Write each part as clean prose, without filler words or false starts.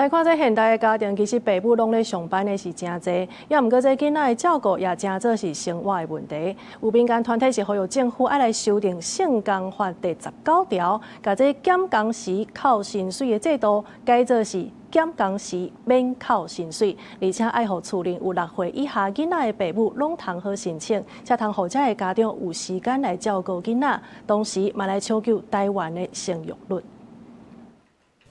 來看這現代的家庭，其實爸母攏咧上班的是真濟，也毋過這囡仔的照顧也真做是生活的問題。有民間團體是呼籲政府愛來修訂性工法第19條，把這減工時扣薪水的制度改做是減工時免扣薪水，而且愛互厝鄰有6歲以下囡仔的爸母攏通好申請，才通互這個家長有時間來照顧囡仔，同時嘛來搶救台灣的生育率。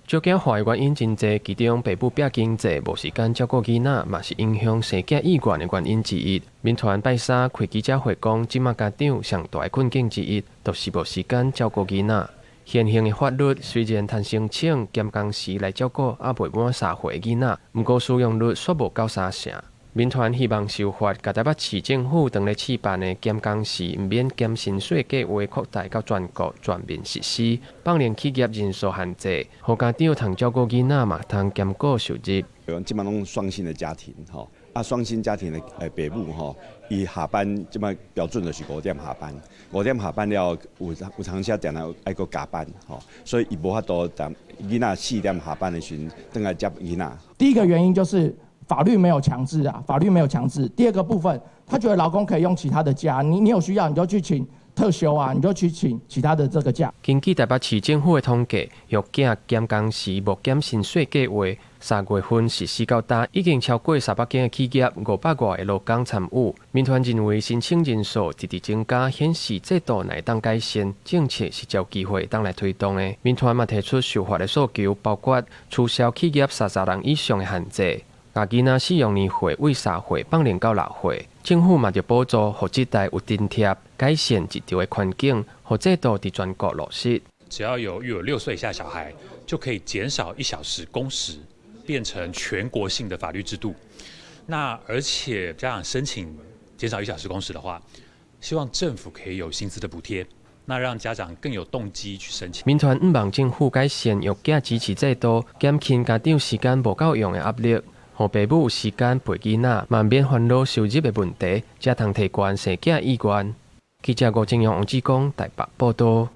照囝化的原因真濟，其中爸母拼經濟，無時間照顧囡仔，嘛是影響生囝意願的原因之一。民團拜三開記者會講，即馬家長上大的困境之一，就是無時間照顧囡仔。現行的法律雖然通申請減工時來照顧還未滿3歲的囡仔，不過使用率卻無夠3成。民團希望修法，甲台北市政府當咧試辦的減工時唔免減薪水計劃擴大到全國全面實施，放連企業人數限制，互家長通照顧囡仔嘛，通兼顧收入。即馬攏雙薪的家庭，雙薪家庭的爸母吼，伊下班即馬標準就是5點下班，5點下班了有長些定來愛擱加班，所以伊無法度等囡仔4點下班的時陣，等來接囡仔。第一個原因就是法律沒有強制啊，法律沒有強制。第二個部分，他覺得勞工可以用其他的假，你有需要你就去請特休啊，你就去請其他的這個假。根據台北市政府的統計，育囝減工時無減薪水計劃，3月份實施到今，已經超過300間的企業，500多個勞工參與。民團認為申請人數直直增加，顯示制度乃當改善，政策是找機會當來推動的。民團嘛提出修法的訴求，包括取消企業30人以上的限制。把囡仔使用年歲為3歲放連到6歲，政府嘛就補助，互這代有津貼，改善一條的環境，互制度佇全國落實。只要有育有6歲以下小孩，就可以減少1小時工時，變成全國性的法律制度。那而且家長申請減少1小時工時的話，希望政府可以有薪資的補貼，那讓家長更有動機去申請。民團希望政府改善育囝支持制度，減輕家長時間無夠用的壓力。互爸母有時間陪囡仔，嘛免煩惱收入的問題，才通提懸生囝意願。記者吳正陽、王志剛台北報道。